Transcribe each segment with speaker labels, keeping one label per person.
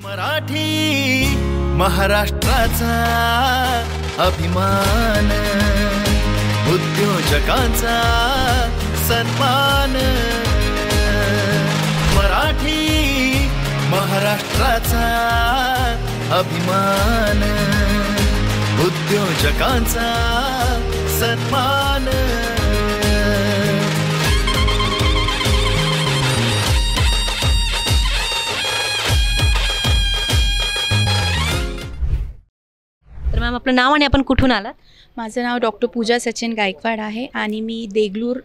Speaker 1: मराठी महाराष्ट्राचा अभिमान, उद्योजकांचा सन्मान। मराठी महाराष्ट्राचा अभिमान, उद्योजकांचा सन्मान।
Speaker 2: तर मॅम आपलं नाव आणि आपण कुठून आलात?
Speaker 3: माझं नाव डॉक्टर पूजा सचिन गायकवाड आहे आणि मी देगलूर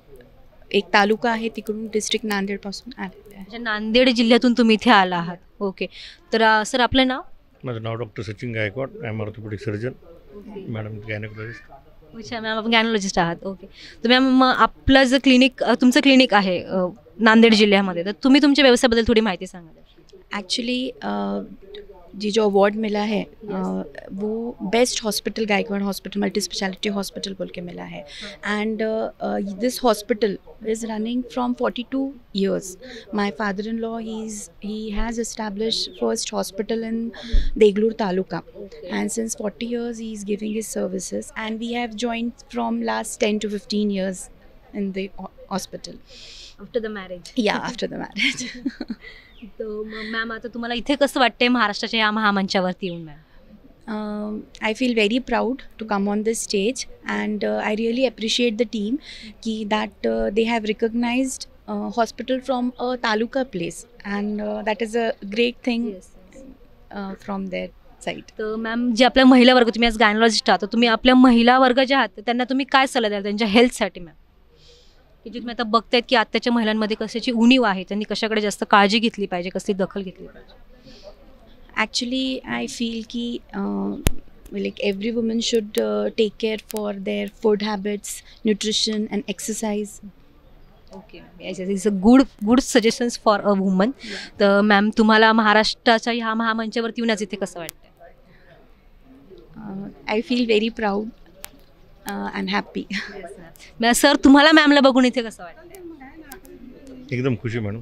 Speaker 3: एक तालुका आहे तिकडून डिस्ट्रिक्ट नांदेडपासून आलेले आहे।
Speaker 2: म्हणजे नांदेड जिल्ह्यातून तुम्ही इथे आला आहात. ओके. तर सर आपलं नाव?
Speaker 4: माझं नाव doctor Sachin Gaikwad. I am orthopaedic surgeon. Madam gynaecologist.
Speaker 2: अच्छा मॅम आपण गायनोलॉजिस्ट आहात. ओके. तर मॅम आपलं जे क्लिनिक तुमचं क्लिनिक आहे नांदेड जिल्ह्यामध्ये, तर तुम्ही तुमच्या व्यवसायाबद्दल थोडी माहिती सांगा.
Speaker 3: एक्चुअली जी जो अवार्ड मिला है वो best hospital Gaikwad hospital multi speciality hospital बोल के मिला है। And this hospital is running from 42 years. My father in law he has established first hospital in Deglur Taluka, and since 40 years he is giving his services, and we have joined from last 10 to 15 years in the hospital.
Speaker 2: After the marriage?
Speaker 3: Yeah, after the marriage.
Speaker 2: तर ma'am आता तुम्हाला इथे कसं वाटतंय महाराष्ट्राच्या या महामंचावरती येऊन? Ma'am
Speaker 3: I feel very proud to come on this stage, and I really appreciate the team that they have recognized hospital from a taluka place, and that is a great thing from their side.
Speaker 2: तर ma'am जे आपल्या महिला वर्ग, तुम्ही आज gynaecologist आहात, तर तुम्ही आपल्या महिला वर्ग ज्या आहात त्यांना तुम्ही काय सल्ला द्याल त्यांच्या हेल्थसाठी? मॅम की जे तुम्ही आता बघतायत की आत्ताच्या महिलांमध्ये कशाची उणीव आहे, त्यांनी कशाकडे जास्त काळजी घेतली पाहिजे, कसली दखल घेतली पाहिजे?
Speaker 3: Actually, I feel ki like every woman should take care for their food habits, nutrition and exercise.
Speaker 2: Okay. It's a good suggestions for a woman. तर मॅम तुम्हाला महाराष्ट्राच्या ह्या महामंचावरती येऊन इथे कसं वाटतं?
Speaker 3: I feel very proud and happy.
Speaker 2: Sir तुम्हाला मॅमला बघून इथे कसं वाटतं?
Speaker 4: एकदम खुशी मॅडम.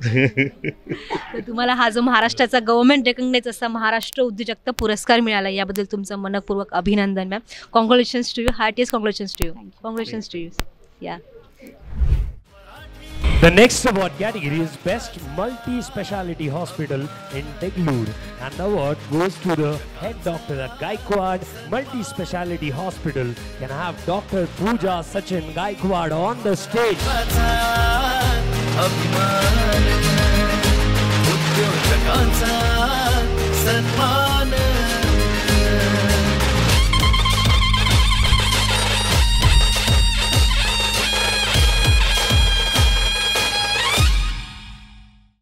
Speaker 2: तर तुम्हाला हा जो महाराष्ट्राचा गव्हर्नमेंट रेकग्नाइज असा महाराष्ट्र उद्योजकता पुरस्कार मिळाला, याबद्दल तुमचं मनपूर्वक अभिनंदन ma'am. Congratulations to you. Heartiest congratulations to you. Congratulations to you. Yeah.
Speaker 5: The next award category is Best Multi-Speciality Hospital in Deglur, and the award goes to the head doctor at Gaikwad Multi-Speciality Hospital. Can I have Dr. Pooja Sachin Gaikwad on the stage?
Speaker 1: अभिमान, उद्योजकांचा सन्मान।